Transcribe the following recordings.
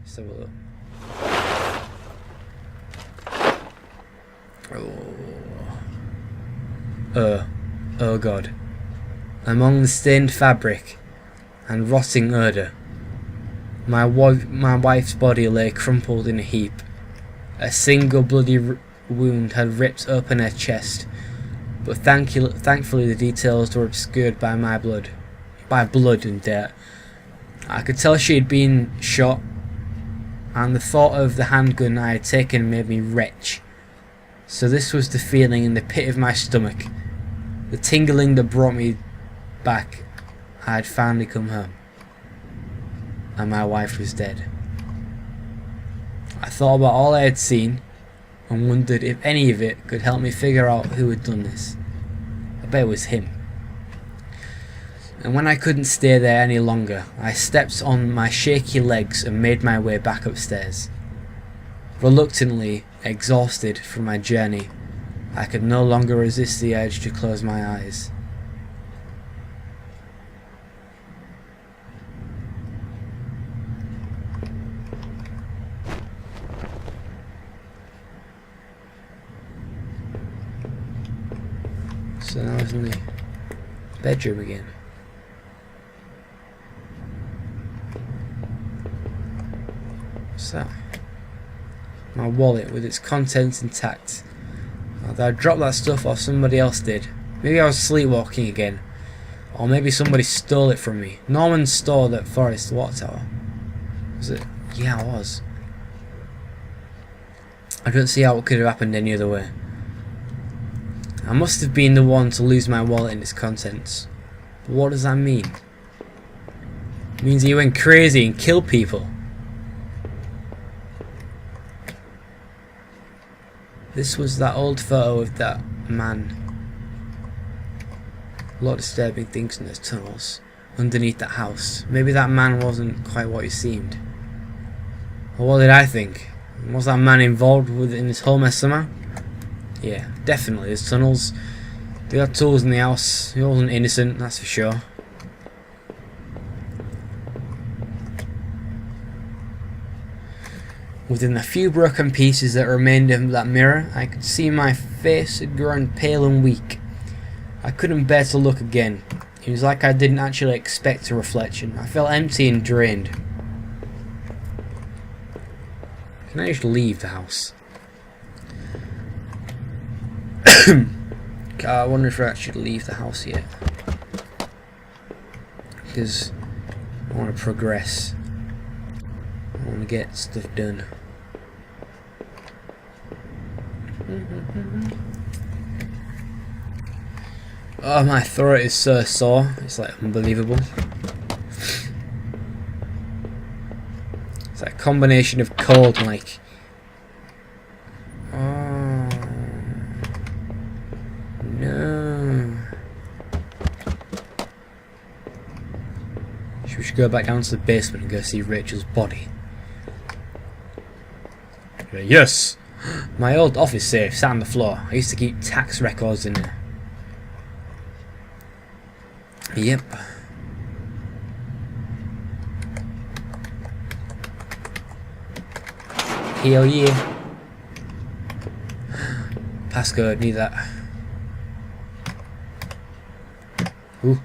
Let's have a look. Oh god. Among the stained fabric and rotting odour, my wife's body lay crumpled in a heap. A single bloody wound had ripped open her chest, but thankfully the details were obscured by blood and dirt. I could tell she had been shot, and the thought of the handgun I had taken made me retch. So this was the feeling in the pit of my stomach, the tingling that brought me back. I had finally come home, and my wife was dead. I thought about all I had seen, and wondered if any of it could help me figure out who had done this. I bet it was him. And when I couldn't stay there any longer, I stepped on my shaky legs and made my way back upstairs. Reluctantly, exhausted from my journey, I could no longer resist the urge to close my eyes. So now I was in the bedroom again. What's that? My wallet with its contents intact. Either I dropped that stuff or somebody else did. Maybe I was sleepwalking again. Or maybe somebody stole it from me. Norman stored at Forest Water Tower. Was it? Yeah, I was. I don't see how it could have happened any other way. I must have been the one to lose my wallet and its contents. But what does that mean? It means he went crazy and killed people. This was that old photo of that man. A lot of disturbing things in those tunnels underneath that house. Maybe that man wasn't quite what he seemed. Or what did I think? Was that man involved in this whole mess somehow? Yeah, definitely. There's tunnels. They got tools in the house. He wasn't innocent, that's for sure. Within the few broken pieces that remained of that mirror, I could see my face had grown pale and weak. I couldn't bear to look again. It was like I didn't actually expect a reflection. I felt empty and drained. Can I just leave the house? I wonder if I should leave the house yet. Because I want to progress. I want to get stuff done. Oh, my throat is so sore. It's like unbelievable. It's like a combination of cold and like... Oh... No... We should go back down to the basement and go see Rachel's body. Yes! My old office safe sat on the floor. I used to keep tax records in there. Yep. Hell yeah. Passcode, need that. Ooh.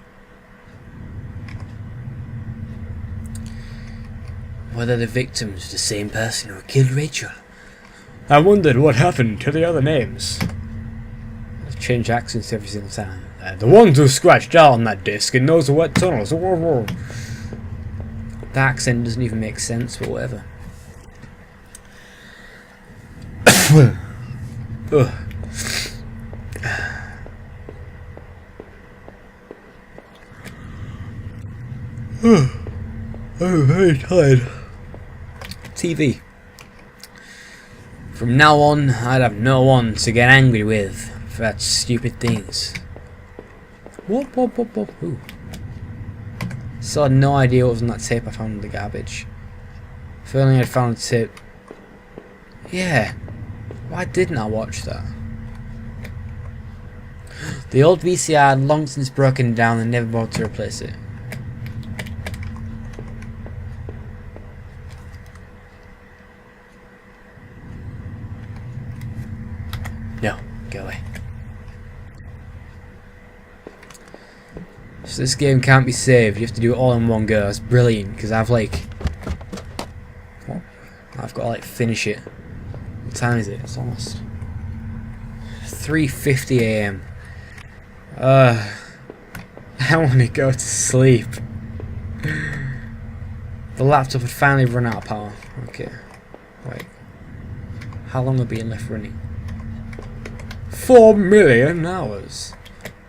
Whether the victim's the same person who killed Rachel. I wondered what happened to the other names. I've changed accents every single time. The ones who scratched out on that disc in those wet tunnels. The accent doesn't even make sense, but whatever. Ugh. I'm very tired. TV. From now on, I'd have no one to get angry with for that stupid things. Whoop, whoop, whoop, whoop. Ooh. Still had no idea what was on that tape I found in the garbage. If only I'd found a tape. Yeah. Why didn't I watch that? The old VCR had long since broken down and never bothered to replace it. Go away. So this game can't be saved. You have to do it all in one go. It's brilliant because I've like, what? I've got to like finish it. What time is it? It's almost 3:50 AM. I want to go to sleep. The laptop had finally run out of power. Okay. Wait. How long have we been left running? 4 million hours.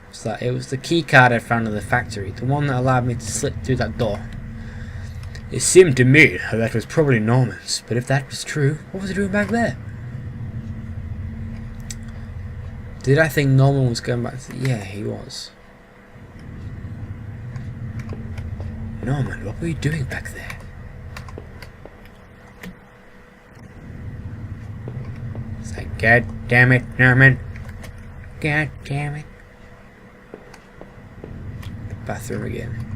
What's that? It was the key card I found in the factory. The one that allowed me to slip through that door. It seemed to me that was probably Norman's. But if that was true, what was he doing back there? Did I think Norman was going back to... Yeah, he was. Norman, what were you doing back there? It's like, God damn it, Norman. God damn it. Bathroom again.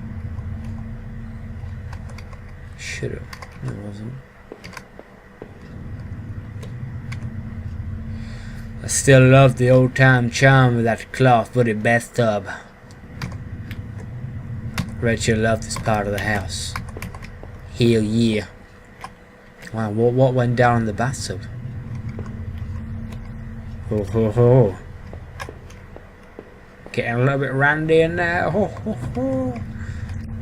Should've. No, it wasn't. I still love the old time charm of that cloth-footed bathtub. Rachel loved this part of the house. Hell yeah. Wow, what went down in the bathtub? Ho ho ho. Getting a little bit randy in there. Ho ho ho.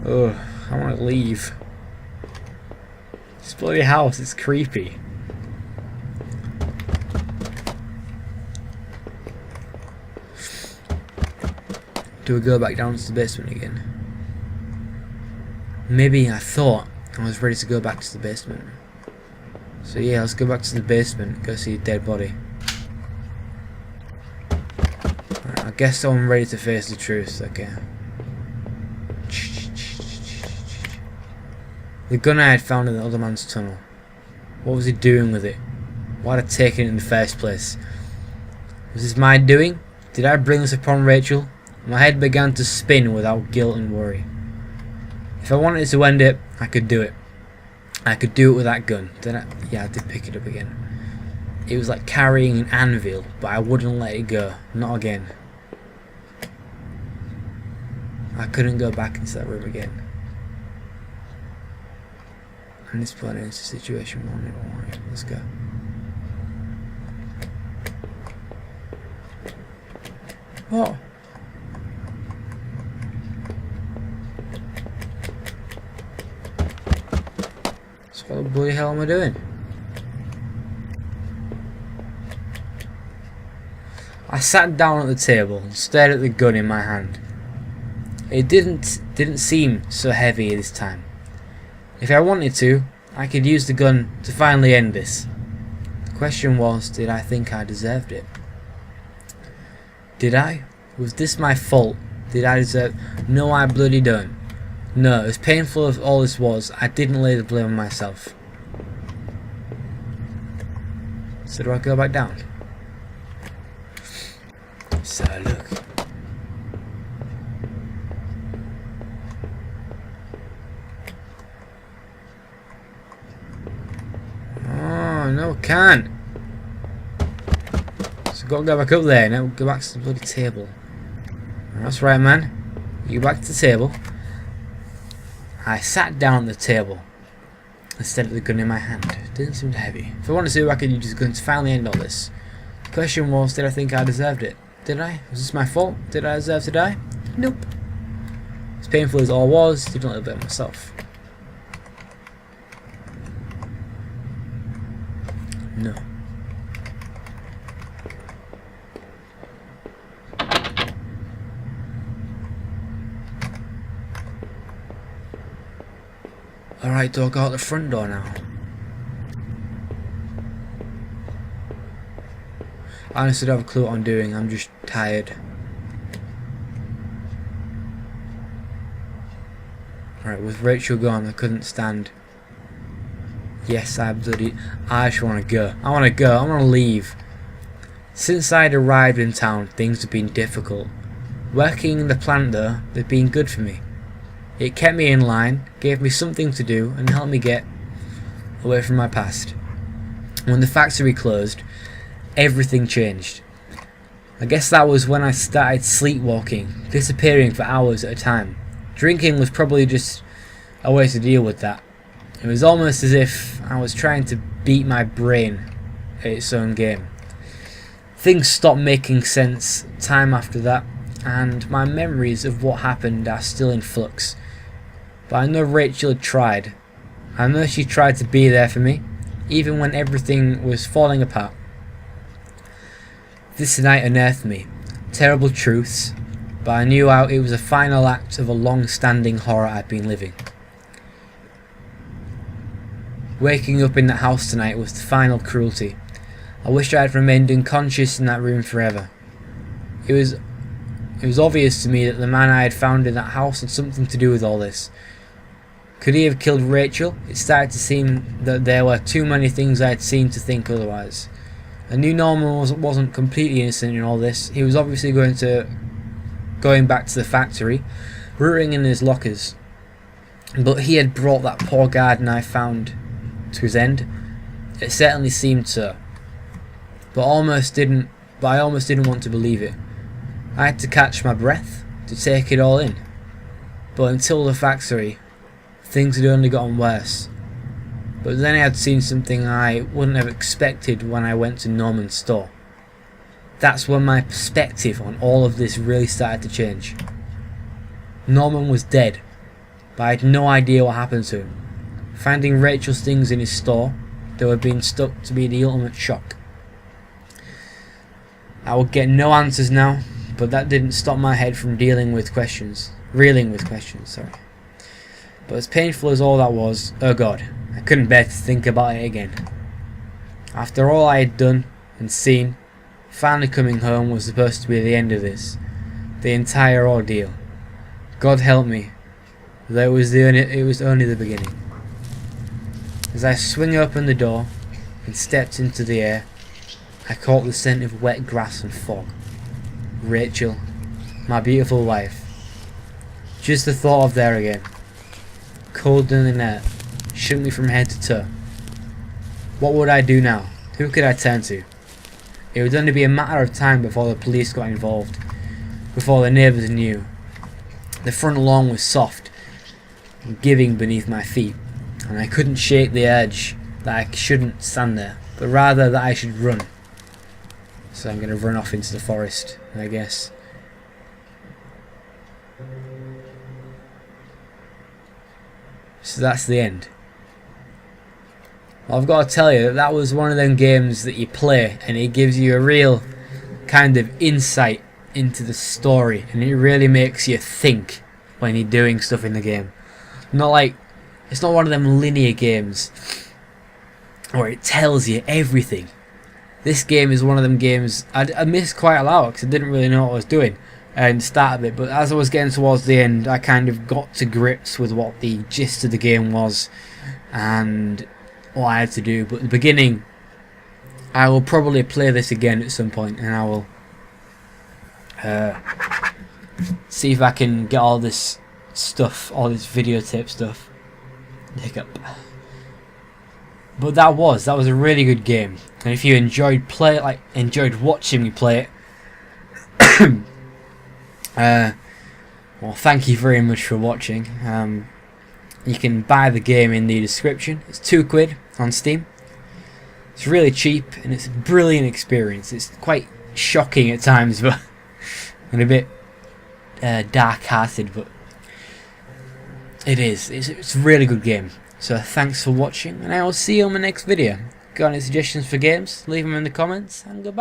Oh, I want to leave. This bloody house is creepy. Do we go back down to the basement again? Maybe I thought I was ready to go back to the basement. So yeah, let's go back to the basement, go see a dead body. Right, I guess I'm ready to face the truth, okay. The gun I had found in the other man's tunnel. What was he doing with it? Why had I taken it in the first place? Was this my doing? Did I bring this upon Rachel? My head began to spin without guilt and worry. If I wanted to end it, I could do it. I could do it with that gun. Yeah, I did pick it up again. It was like carrying an anvil, but I wouldn't let it go. Not again. I couldn't go back into that room again. And this point is the situation one. Let's go. What? So what the bloody hell am I doing? I sat down at the table and stared at the gun in my hand. It didn't seem so heavy this time. If I wanted to, I could use the gun to finally end this. The question was, did I think I deserved it? Did I? Was this my fault? Did I deserve... No, I bloody don't. No, as painful as all this was, I didn't lay the blame on myself. So do I go back down? So look. Oh, no, I can't. So gotta go back up there. Now go back to the bloody table. That's right, man. You go back to the table. I sat down at the table instead of the gun in my hand. It didn't seem heavy. If I wanted to, I could use the gun to finally end all this. The question was, did I think I deserved it? Did I? Was this my fault? Did I deserve to die? Nope. As painful as all was, didn't let it blame myself. No. Alright, do I go out the front door now? I honestly don't have a clue what I'm doing, I'm just tired. Alright, with Rachel gone, I couldn't stand. Yes, I just want to go. I want to go, I want to leave. Since I'd arrived in town, things have been difficult. Working in the plant though, they've been good for me. It kept me in line, gave me something to do, and helped me get away from my past. When the factory closed, everything changed. I guess that was when I started sleepwalking, disappearing for hours at a time. Drinking was probably just a way to deal with that. It was almost as if I was trying to beat my brain at its own game. Things stopped making sense time after that, and my memories of what happened are still in flux. But I know Rachel had tried. I know she tried to be there for me, even when everything was falling apart. This night unearthed me. Terrible truths, but I knew it was a final act of a long-standing horror I'd been living. Waking up in that house tonight was the final cruelty. I wished I had remained unconscious in that room forever. It was obvious to me that the man I had found in that house had something to do with all this. Could he have killed Rachel? It started to seem that there were too many things I had seen to think otherwise. I knew Norman wasn't completely innocent in all this. He was obviously going back to the factory, rooting in his lockers. But he had brought that poor garden I found to his end. It certainly seemed so. But I almost didn't want to believe it. I had to catch my breath to take it all in. But until the factory, things had only gotten worse. But then I had seen something I wouldn't have expected when I went to Norman's store. That's when my perspective on all of this really started to change. Norman was dead, but I had no idea what happened to him. Finding Rachel's things in his store, they were being stuck to be the ultimate shock. I would get no answers now, but that didn't stop my head from reeling with questions, sorry. But as painful as all that was, oh God, I couldn't bear to think about it again. After all I had done and seen, finally coming home was supposed to be the end of this, the entire ordeal. God help me, though it was only the beginning. As I swung open the door and stepped into the air, I caught the scent of wet grass and fog. Rachel, my beautiful wife. Just the thought of her again, cold and inert, shook me from head to toe. What would I do now? Who could I turn to? It would only be a matter of time before the police got involved, before the neighbours knew. The front lawn was soft and giving beneath my feet, and I couldn't shake the urge that I shouldn't stand there, but rather that I should run. So I'm going to run off into the forest, I guess. So that's the end. Well, I've got to tell you that was one of them games that you play and it gives you a real kind of insight into the story, and it really makes you think when you're doing stuff in the game. It's not one of them linear games where it tells you everything. This game is one of them games I missed quite a lot because I didn't really know what I was doing and start of it, but as I was getting towards the end I kind of got to grips with what the gist of the game was and what I had to do. But at the beginning, I will probably play this again at some point and I will see if I can get all this stuff, all this videotape stuff. Hiccup. But that was a really good game, and if you enjoyed watching me play it, well, thank you very much for watching. You can buy the game in the description. It's £2 on Steam. It's really cheap and it's a brilliant experience. It's quite shocking at times, but and a bit dark-hearted, but it is. It's a really good game. So thanks for watching, and I will see you on my next video. Got any suggestions for games? Leave them in the comments, and goodbye.